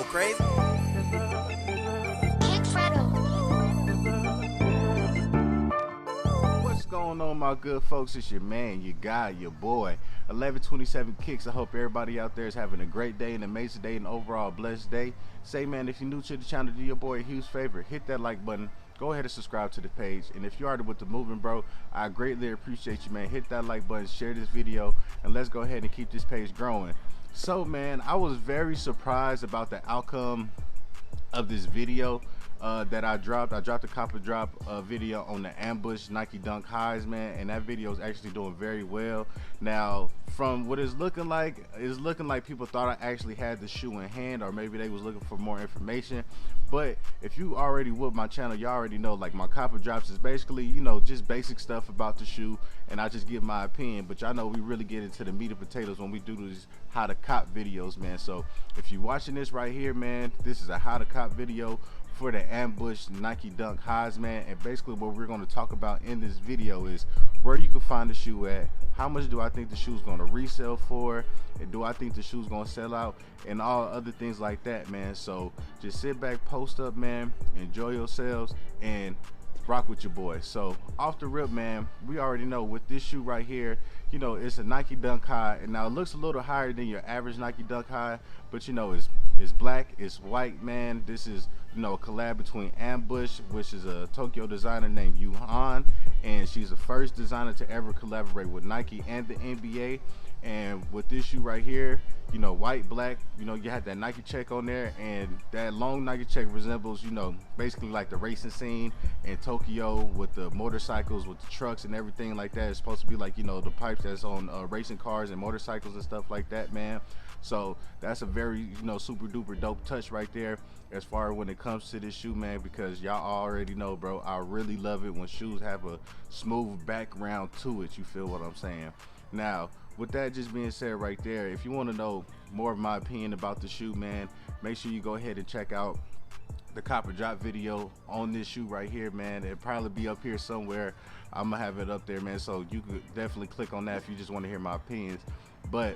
crazy. What's going on, my good folks? It's your man, your guy, your boy, 1127 Kicks. I hope everybody out there is having a great day, an amazing day, and overall blessed day. Say, man, if you're new to the channel, do your boy a huge favor, hit that like button. Go ahead and subscribe to the page, and if you're already with the movement, bro, I greatly appreciate you, man. Hit that like button, share this video, and let's go ahead and keep this page growing. So, man, I was very surprised about the outcome of this video that I dropped. I dropped a copper drop video on the ambush Nike Dunk highs, man, and that video is actually doing very well. Now, from what it's looking like people thought I actually had the shoe in hand, or maybe they was looking for more information. But if you already with my channel, you already know, like, my copper drops is basically, you know, just basic stuff about the shoe, and I just give my opinion. But y'all know we really get into the meat and potatoes when we do these how to cop videos, man. So if you're watching this right here, man, this is a how to cop video for the ambush Nike Dunk highs, man. And basically what we're going to talk about in this video is where you can find the shoe at, how much do I think the shoe's going to resell for, and do I think the shoe's going to sell out, and all other things like that, man. So just sit back, post up, man, enjoy yourselves, and rock with your boy. So off the rip, man, we already know with this shoe right here, you know, it's a Nike Dunk high, and now it looks a little higher than your average Nike Dunk high, but you know, it's black, it's white, man. This is, you know, a collab between Ambush, which is a Tokyo designer named Yuhan, and she's the first designer to ever collaborate with Nike and the NBA. And with this shoe right here, you know, white, black, you know, you had that Nike check on there, and that long Nike check resembles, you know, basically like the racing scene in Tokyo with the motorcycles, with the trucks and everything like that. It's supposed to be like, you know, the pipes that's on racing cars and motorcycles and stuff like that, man. So that's a very, you know, super duper dope touch right there as far as when it comes to this shoe, man, because y'all already know, bro, I really love it when shoes have a smooth background to it. You feel what I'm saying? Now, with that just being said right there, if you want to know more of my opinion about the shoe, man, make sure you go ahead and check out the copper drop video on this shoe right here, man. It'll probably be up here somewhere. I'm gonna have it up there, man, so you could definitely click on that if you just want to hear my opinions. But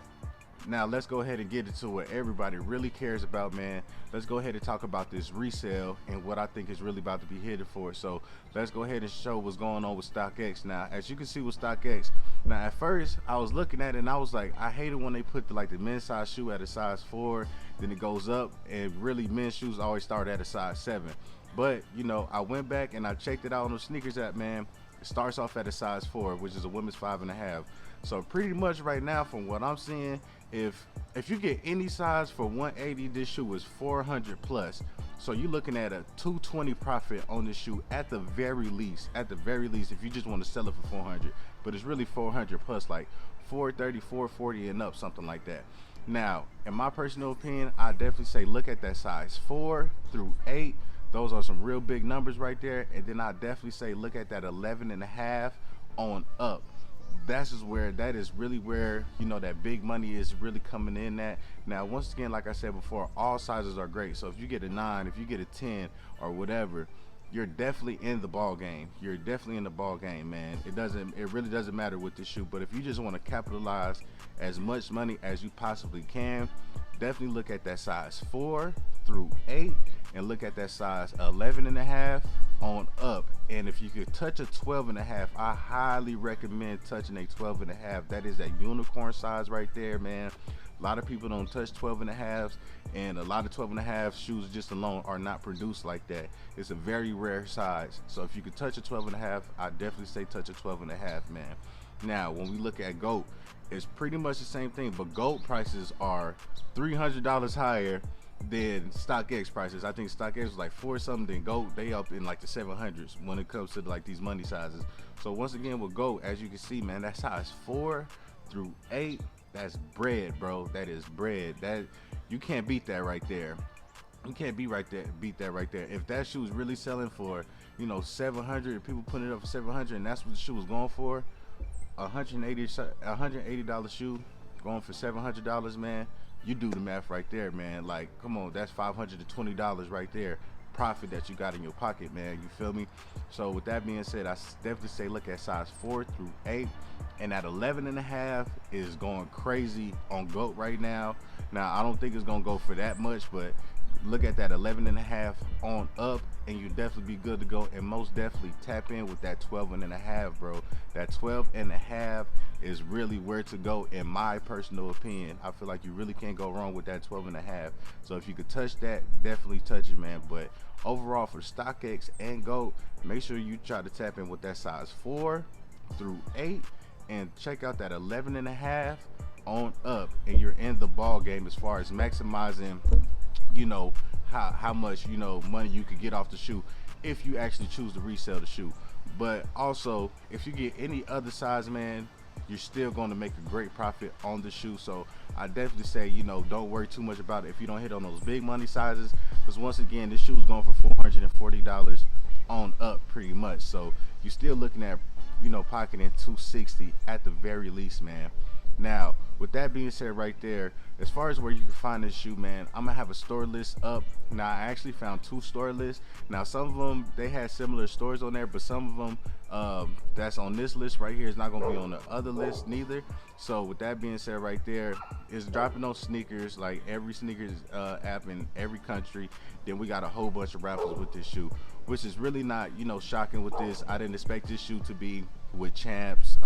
now let's go ahead and get into what everybody really cares about, man. Let's go ahead and talk about this resale and what I think is really about to be headed for. So let's go ahead and show what's going on with STOCKX. Now, as you can see with STOCKX, now at first I was looking at it and I was like, I hate it when they put the men's size shoe at a size 4, then it goes up, and really men's shoes always start at a size 7. But you know, I went back and I checked it out on the sneakers app, man. It starts off at a size 4, which is a women's 5.5. So pretty much right now, from what I'm seeing, if you get any size for 180, this shoe is 400 plus. So you're looking at a 220 profit on this shoe at the very least. At the very least, if you just want to sell it for 400, but it's really 400 plus, like 430, 440 and up, something like that. Now, in my personal opinion, I definitely say look at that size 4 through 8. Those are some real big numbers right there. And then I definitely say look at that 11.5 on up. That is really where, you know, that big money is really coming in at. Now, once again, like I said before, all sizes are great. So if you get a 9, if you get a 10 or whatever, you're definitely in the ball game. You're definitely in the ball game, man. It really doesn't matter with this shoe. But if you just want to capitalize as much money as you possibly can, definitely look at that size 4 through 8 and look at that size 11.5 on up. And if you could touch a 12.5, I highly recommend touching a 12.5. That is that unicorn size right there, man. A lot of people don't touch 12.5s, and a lot of 12.5 shoes just alone are not produced like that. It's a very rare size. So if you could touch a 12.5, I definitely say touch a 12.5, man. Now, when we look at GOAT, it's pretty much the same thing, but GOAT prices are $300 higher than STOCKX prices. I think STOCKX was like 4 something, then GOAT, they up in like the 700s when it comes to like these money sizes. So once again with GOAT, as you can see, man, that size 4 through 8, that's bread, bro. That is bread. That you can't beat that right there. You can't beat that right there. If that shoe is really selling for, you know, 700, people putting it up for 700, and that's what the shoe was going for, $180 shoe going for $700, man. You do the math right there, man. Like, come on, that's $520 right there profit that you got in your pocket, man. You feel me? So with that being said, I definitely say look at size 4 through 8, and at 11.5 is going crazy on GOAT right now. Now I don't think it's gonna go for that much, but look at that 11.5 on up, and you definitely be good to go. And most definitely tap in with that 12.5, bro. That 12.5 is really where to go, in my personal opinion. I feel like you really can't go wrong with that 12.5. So if you could touch that, definitely touch it, man. But overall, for StockX and GOAT, make sure you try to tap in with that size 4 through 8, and check out that 11.5 on up, and you're in the ball game as far as maximizing, you know, how much, you know, money you could get off the shoe if you actually choose to resell the shoe. But also, if you get any other size, man, you're still going to make a great profit on the shoe. So I definitely say, you know, don't worry too much about it if you don't hit on those big money sizes, because once again, this shoe is going for $440 on up pretty much. So you're still looking at, you know, pocketing $260 at the very least, man. Now, with that being said right there, as far as where you can find this shoe, man, I'm gonna have a store list up. Now, I actually found 2 store lists. Now, some of them, they had similar stores on there, but some of them that's on this list right here is not gonna be on the other list neither. So with that being said right there, it's dropping on sneakers, like every sneakers app in every country. Then we got a whole bunch of raffles with this shoe, which is really not, you know, shocking with this. I didn't expect this shoe to be with Champs,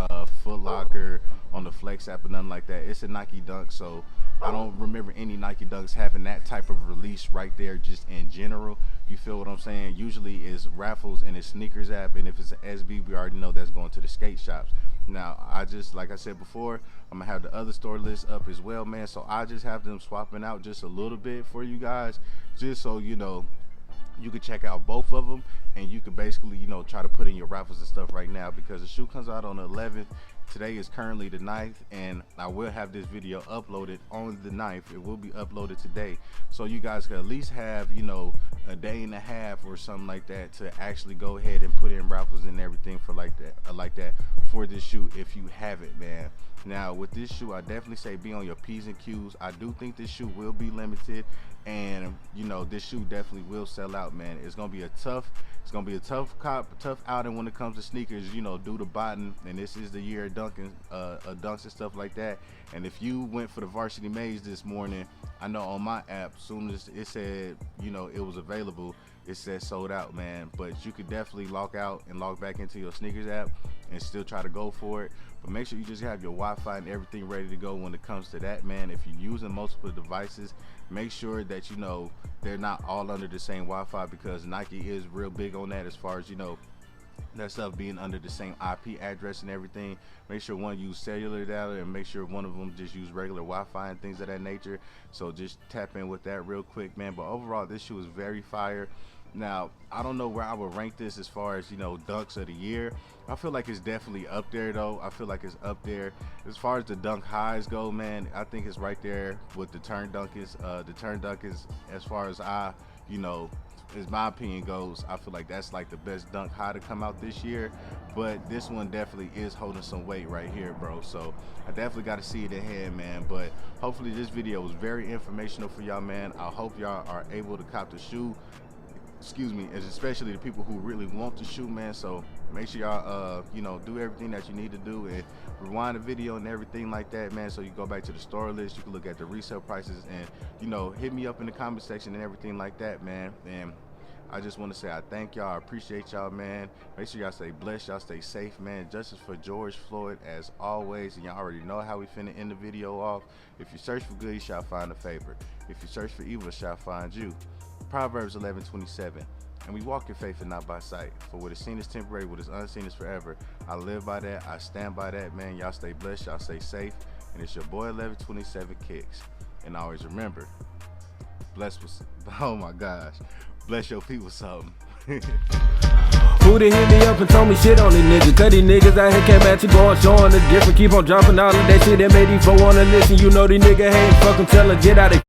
Foot Locker, on the Flex app, or nothing like that. It's a Nike Dunk, so I don't remember any Nike Dunks having that type of release right there, just in general. You feel what I'm saying? Usually it's raffles and it's sneakers app, and if it's an SB, we already know that's going to the skate shops. Now, I just, like I said before, I'm gonna have the other store list up as well, man. So I just have them swapping out just a little bit for you guys, just so you know, you can check out both of them, and you can basically, you know, try to put in your raffles and stuff right now, because the shoe comes out on the 11th. Today is currently the 9th, and I will have this video uploaded on the 9th. It will be uploaded today, so you guys can at least have, you know, a day and a half or something like that to actually go ahead and put in raffles and everything for like that for this shoe, if you have it, man. Now, with this shoe, I definitely say be on your P's and Q's. I do think this shoe will be limited, and you know, this shoe definitely will sell out, man. It's gonna be a tough outing when it comes to sneakers, you know, due to botting, and this is the year of dunking, dunks and stuff like that. And if you went for the Varsity Maze this morning, I know on my app, soon as it said, you know, it was available, it said sold out, man. But you could definitely log out and log back into your sneakers app and still try to go for it. But make sure you just have your Wi-Fi and everything ready to go when it comes to that, man. If you're using multiple devices, make sure that, you know, they're not all under the same Wi-Fi, because Nike is real big on that as far as, you know, that stuff being under the same IP address and everything. Make sure one use cellular data, and make sure one of them just use regular Wi-Fi and things of that nature. So just tap in with that real quick, man. But overall, this shoe is very fire. Now, I don't know where I would rank this as far as, you know, dunks of the year. I feel like it's definitely up there, though. I feel like it's up there. As far as the dunk highs go, man, I think it's right there with the turn dunk is. The turn dunk is, as far as you know, as my opinion goes, I feel like that's like the best dunk high to come out this year. But this one definitely is holding some weight right here, bro. So I definitely got to see it in hand, man. But hopefully this video was very informational for y'all, man. I hope y'all are able to cop the shoe. Excuse me, especially the people who really want the shoe, man. So make sure y'all you know, do everything that you need to do, and rewind the video and everything like that, man, so you go back to the store list, you can look at the resale prices, and, you know, hit me up in the comment section and everything like that, man. And I just want to say I thank y'all, I appreciate y'all, man. Make sure y'all stay blessed, y'all stay safe, man. Justice for George Floyd as always, and y'all already know how we finna end the video off. If you search for good, you shall find a favor. If you search for evil, it shall find you. Proverbs 11:27, and we walk in faith and not by sight. For what is seen is temporary, what is unseen is forever. I live by that, I stand by that, man. Y'all stay blessed, y'all stay safe, and it's your boy 1127 Kicks. And always remember, bless with, oh my gosh, bless your people something. Who done hit me up and told me shit on these niggas? Cause these niggas out here came at you going, showing the difference. Keep on dropping all of that shit that made these folk wanna listen. You know these niggas hate, fuck them, tell them get out of